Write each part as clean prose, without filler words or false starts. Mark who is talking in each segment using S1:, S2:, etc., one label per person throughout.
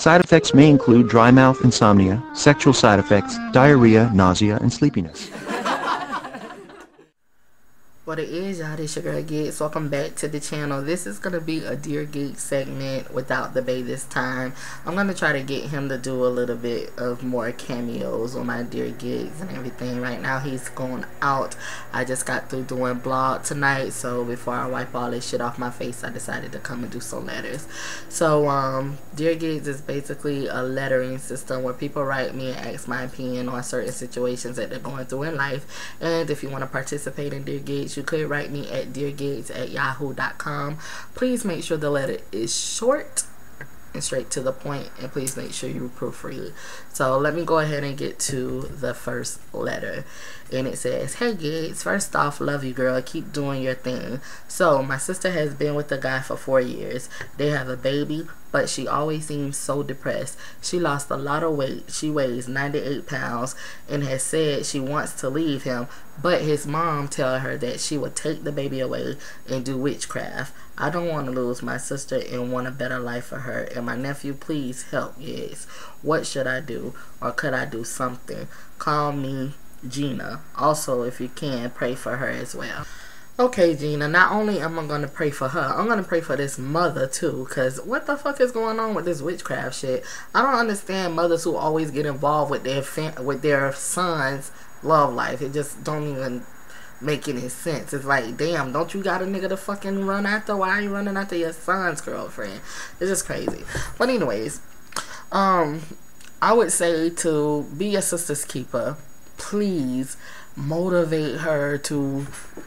S1: Side effects may include dry mouth, insomnia, sexual side effects, diarrhea, nausea, and sleepiness.
S2: What it is, y'all, this your girl Giggs. Welcome back to the channel. This is going to be a Dear Giggs segment without the bae this time. I'm going to try to get him to do a little bit of more cameos on my Dear Giggs and everything. Right now, he's going out. I just got through doing blog tonight, so before I wipe all this shit off my face, I decided to come and do some letters. So, Dear Giggs is basically a lettering system where people write me and ask my opinion on certain situations that they're going through in life. And if you want to participate in Dear Giggs, you could write me at DearGiggs@yahoo.com. Please make sure the letter is short and straight to the point, and please make sure you proofread. So let me go ahead and get to the first letter. And it says, "Hey Giggs, first off, love you girl, keep doing your thing. So my sister has been with the guy for 4 years. They have a baby, but she always seems so depressed. She lost a lot of weight. She weighs 98 pounds and has said she wants to leave him, but his mom tell her that she would take the baby away and do witchcraft. I don't want to lose my sister and want a better life for her. And my nephew, please help Giggs. What should I do? Or could I do something? Call me Gina. Also, if you can, pray for her as well." Okay, Gina, not only am I going to pray for her, I'm going to pray for this mother, too, because what the fuck is going on with this witchcraft shit? I don't understand mothers who always get involved with their son's love life. It just don't even make any sense. It's like, damn, don't you got a nigga to fucking run after? Why are you running after your son's girlfriend? It's just crazy. But anyways, I would say to be your sister's keeper. Please motivate her to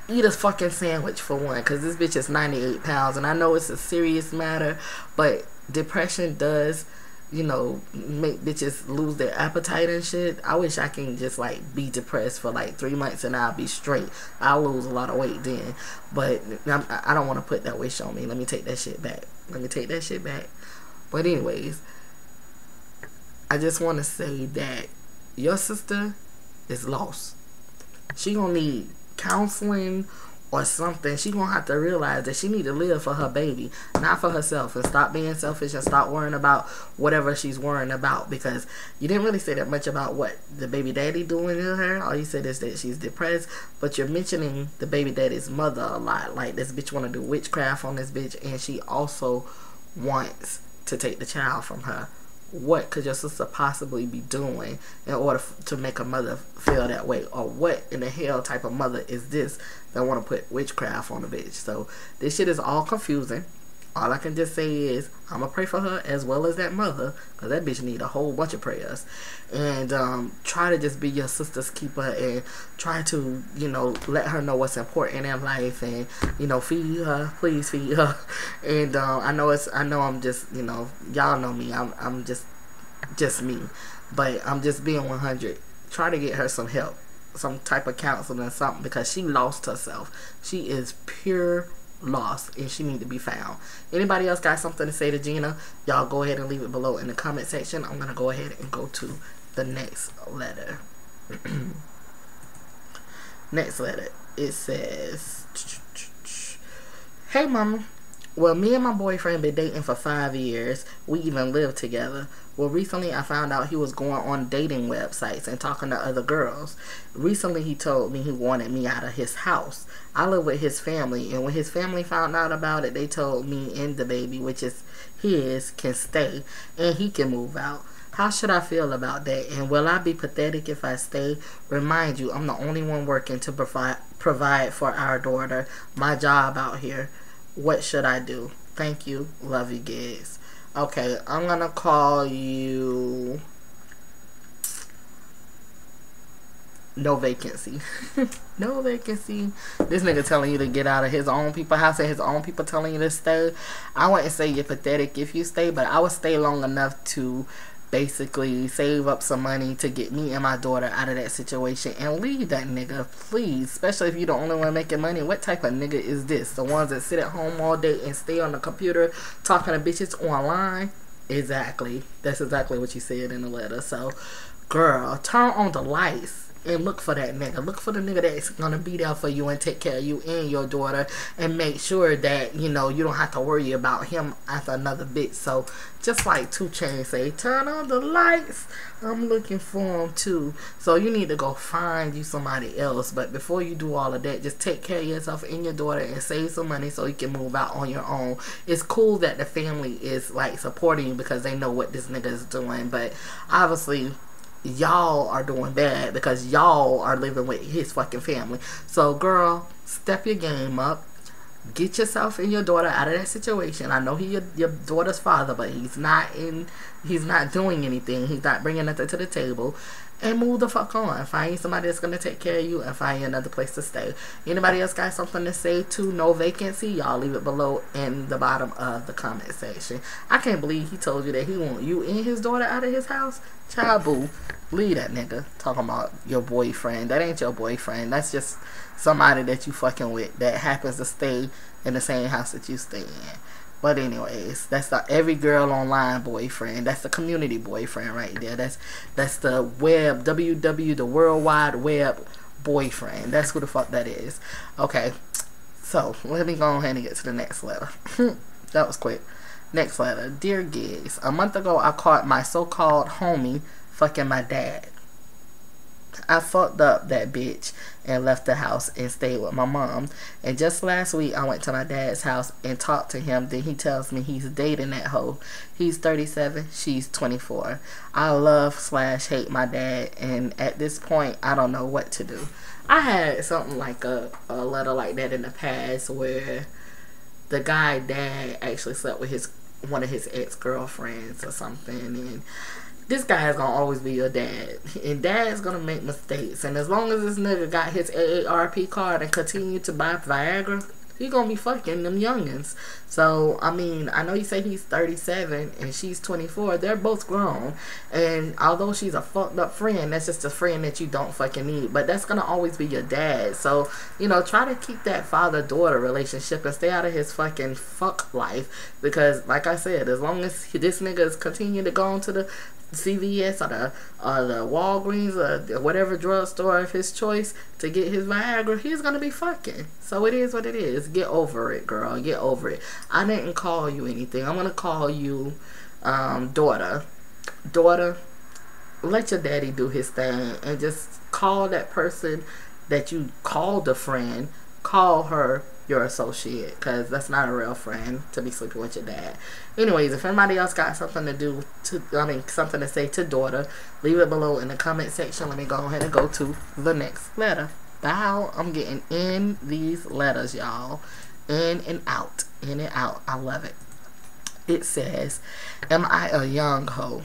S2: eat a fucking sandwich for one, because this bitch is 98 pounds, and I know it's a serious matter, but depression does, you know, make bitches lose their appetite and shit. I wish I can just like be depressed for like 3 months and I'll be straight. I'll lose a lot of weight then, but I don't want to put that wish on me. Let me take that shit back. But anyways, I just want to say that your sister is lost. She gonna need counseling or something. She gonna have to realize that she need to live for her baby, not for herself, and stop being selfish and stop worrying about whatever she's worrying about, because you didn't really say that much about what the baby daddy doing to her. All you said is that she's depressed, but you're mentioning the baby daddy's mother a lot. Like, this bitch want to do witchcraft on this bitch, and she also wants to take the child from her. What could your sister possibly be doing in order to make a mother feel that way? Or what in the hell type of mother is this that want to put witchcraft on a bitch? So this shit is all confusing. All I can just say is I'm going to pray for her as well as that mother, because that bitch need a whole bunch of prayers. And try to just be your sister's keeper and try to, you know, let her know what's important in life, and, you know, feed her. Please feed her. And I know I'm just, you know, y'all know me. I'm just me. But I'm just being 100. Try to get her some help, some type of counseling or something, because she lost herself. She is pure lost, and she need to be found. Anybody else got something to say to Gina? Y'all go ahead and leave it below in the comment section. I'm gonna go ahead and go to the next letter. Next letter, it says, "Hey mama, well, me and my boyfriend been dating for 5 years. We even lived together. Well, recently I found out he was going on dating websites and talking to other girls. Recently he told me he wanted me out of his house. I live with his family, and when his family found out about it, they told me and the baby, which is his, can stay, and he can move out. How should I feel about that? And will I be pathetic if I stay? Remind you, I'm the only one working to provide for our daughter. My job out here. What should I do? Thank you. Love you, Giggs." Okay, I'm gonna call you no vacancy. No vacancy. This nigga telling you to get out of his own people's house and his own people telling you to stay. I wouldn't say you're pathetic if you stay, but I would stay long enough to basically save up some money to get me and my daughter out of that situation and leave that nigga, please. Especially if you're the only one making money. What type of nigga is this? The ones that sit at home all day and stay on the computer talking to bitches online? Exactly. That's exactly what you said in the letter. So, girl, turn on the lights. and look for that nigga. Look for the nigga that's gonna be there for you and take care of you and your daughter, and make sure that, you know, you don't have to worry about him after another bitch. So just like 2 Chainz say, turn on the lights, I'm looking for him too. So you need to go find you somebody else. But before you do all of that, just take care of yourself and your daughter and save some money so you can move out on your own. It's cool that the family is like supporting you because they know what this nigga is doing, but obviously y'all are doing bad because y'all are living with his fucking family. So girl, step your game up. Get yourself and your daughter out of that situation. I know he's your daughter's father, but he's not doing anything. He's not bringing nothing to the table. And move the fuck on. Find you somebody that's gonna take care of you, and find you another place to stay. Anybody else got something to say too? No vacancy? Y'all leave it below in the bottom of the comment section. I can't believe he told you that he want you and his daughter out of his house. Child boo. Leave that nigga. Talking about your boyfriend. That ain't your boyfriend. That's just somebody that you fucking with that happens to stay in the same house that you stay in. But anyways, that's the every girl online boyfriend. That's the community boyfriend right there. That's the web, the World Wide Web boyfriend. That's who the fuck that is. Okay, so let me go ahead and get to the next letter. That was quick. Next letter. Dear Giggs, a month ago I caught my so-called homie fucking my dad. I fucked up that bitch and left the house and stayed with my mom. And just last week I went to my dad's house and talked to him. Then he tells me he's dating that hoe. He's 37, she's 24. I love/hate my dad, and at this point I don't know what to do. I had something like a letter like that in the past where the guy dad actually slept with one of his ex-girlfriends or something, and this guy is gonna always be your dad, and dad's gonna make mistakes. And as long as this nigga got his AARP card and continue to buy Viagra, he gonna be fucking them youngins. So I mean, I know you say he's 37 and she's 24. They're both grown, and although she's a fucked up friend, that's just a friend that you don't fucking need. But that's gonna always be your dad. So you know, try to keep that father-daughter relationship and stay out of his fucking fuck life. Because like I said, as long as this nigga is continuing to go into the CVS or the Walgreens or whatever drugstore of his choice to get his Viagra, he's gonna be fucking. So it is what it is. Get over it, girl. Get over it. I didn't call you anything. I'm gonna call you daughter. Daughter, let your daddy do his thing and just call that person that you called a friend, call her your associate, because that's not a real friend to be sleeping with your dad. Anyways, if anybody else got something something to say to daughter, leave it below in the comment section. Let me go ahead and go to the next letter. Wow, I'm getting in these letters, y'all. In and out. In and out. I love it. It says, am I a young hoe?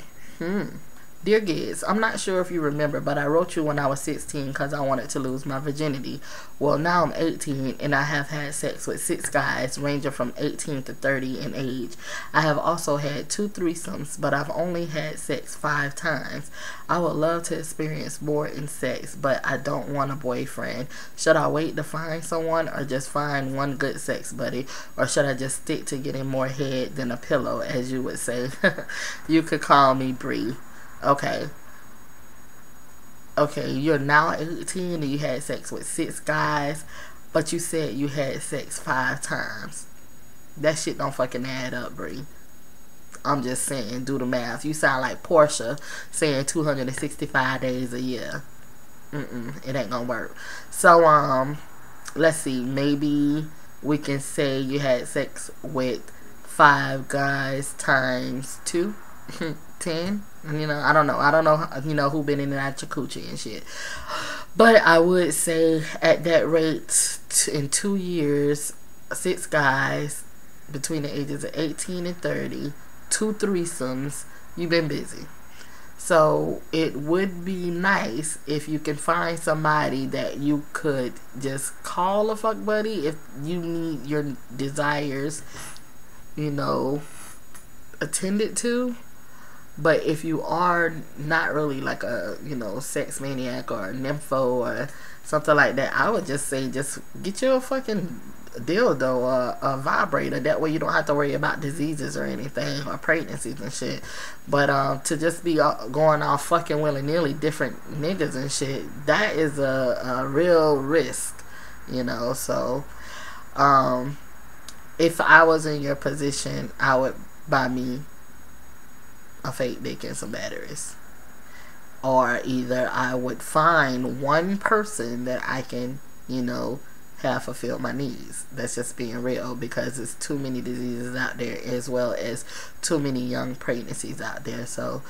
S2: Dear Giggs, I'm not sure if you remember, but I wrote you when I was 16 because I wanted to lose my virginity. Well, now I'm 18 and I have had sex with 6 guys ranging from 18 to 30 in age. I have also had 2 threesomes, but I've only had sex 5 times. I would love to experience more in sex, but I don't want a boyfriend. Should I wait to find someone or just find one good sex buddy? Or should I just stick to getting more head than a pillow, as you would say? You could call me Bree. Okay, you're now 18 and you had sex with 6 guys, but you said you had sex 5 times. That shit don't fucking add up, Bree. I'm just saying, do the math. You sound like Portia saying 265 days a year. It ain't gonna work. So, let's see, maybe we can say you had sex with 5 guys times 2. 10. You know, I don't know, you know, who been in and out your coochie and shit. But I would say at that rate, in 2 years, 6 guys between the ages of 18 and 30, 2 threesomes, you've been busy. So it would be nice if you can find somebody that you could just call a fuck buddy if you need your desires, you know, attended to. But if you are not really like a, you know, sex maniac or a nympho or something like that, I would just say just get you a fucking dildo, a vibrator. That way you don't have to worry about diseases or anything, or pregnancies and shit. But to just be going off fucking willy-nilly different niggas and shit, that is a real risk, you know. So if I was in your position, I would buy me a fake dick and some batteries. Or either I would find one person that I can, you know, have fulfill my needs. That's just being real, because there's too many diseases out there, as well as too many young pregnancies out there. So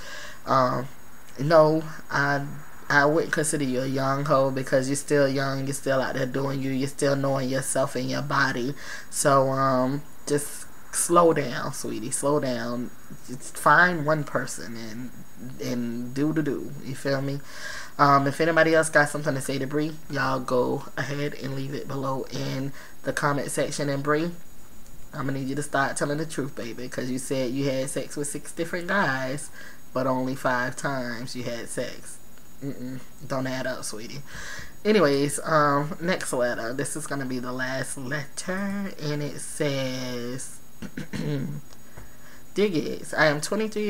S2: no, I wouldn't consider you a young hoe, because you're still young, you're still out there doing you, you're still knowing yourself and your body. So just slow down, sweetie, slow down. Just find one person and do you feel me? If anybody else got something to say to Bree, y'all go ahead and leave it below in the comment section. And Bree, I'm gonna need you to start telling the truth, baby, because you said you had sex with 6 different guys, but only 5 times you had sex. Don't add up, sweetie. Anyways, next letter. This is gonna be the last letter, and it says, Dear Gigs, I am 23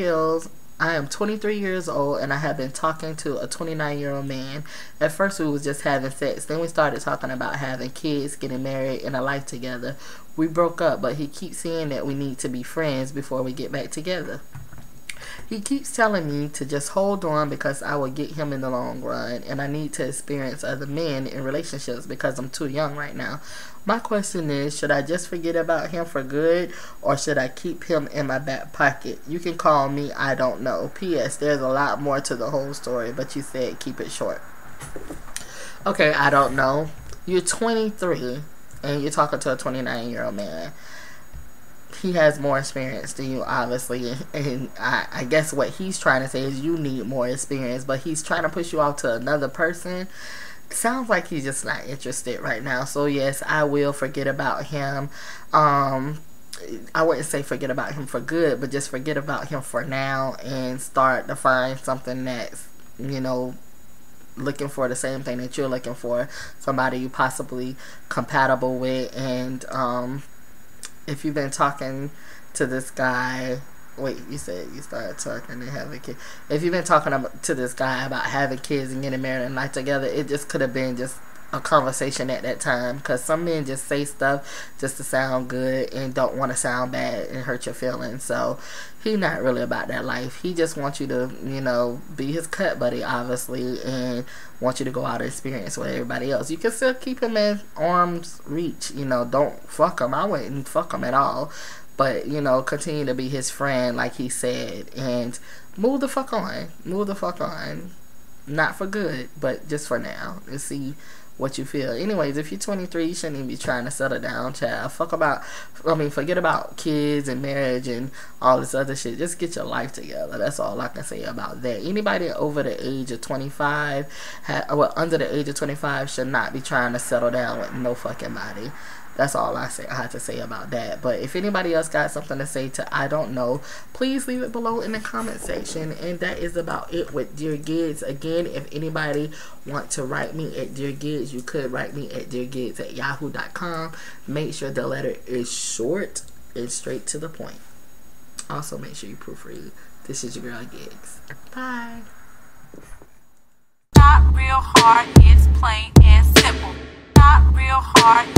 S2: years old, and I have been talking to a 29-year-old man. At first we was just having sex, then we started talking about having kids, getting married, and a life together. We broke up, but he keeps saying that we need to be friends before we get back together. He keeps telling me to just hold on, because I will get him in the long run, and I need to experience other men in relationships because I'm too young right now. My question is, should I just forget about him for good, or should I keep him in my back pocket? You can call me I don't know. P.S. There's a lot more to the whole story, but you said keep it short. Okay, I don't know. You're 23, and you're talking to a 29-year-old man. He has more experience than you, obviously, and I guess what he's trying to say is you need more experience, but he's trying to push you off to another person. Sounds like he's just not interested right now. So yes, I will forget about him. I wouldn't say forget about him for good, but just forget about him for now and start to find something that's, you know, looking for the same thing that you're looking for, somebody you possibly compatible with. And if you've been talking to this guy, wait, you said you started talking and having kids. If you've been talking to this guy about having kids and getting married and life together, it just could have been just a conversation at that time, because some men just say stuff just to sound good and don't want to sound bad and hurt your feelings. So he's not really about that life. He just wants you to, you know, be his cut buddy, obviously, and wants you to go out and experience with everybody else. You can still keep him in arm's reach, you know, don't fuck him. I wouldn't fuck him at all, but, you know, continue to be his friend like he said, and move the fuck on. Move the fuck on. Not for good, but just for now, and see what you feel. Anyways, if you're 23, you shouldn't even be trying to settle down, child. Forget about kids and marriage and all this other shit. Just get your life together. That's all I can say about that. Anybody over the age of 25, under the age of 25, should not be trying to settle down with no fucking body. That's all I have to say about that. But if anybody else got something to say to I don't know, please leave it below in the comment section. And that is about it with Dear Gigs. Again, if anybody want to write me at Dear Gigs, you could write me at DearGiggs@yahoo.com. Make sure the letter is short and straight to the point. Also, make sure you proofread. This is your girl Gigs. Bye.
S3: Not real hard, it's plain and simple. Not real hard.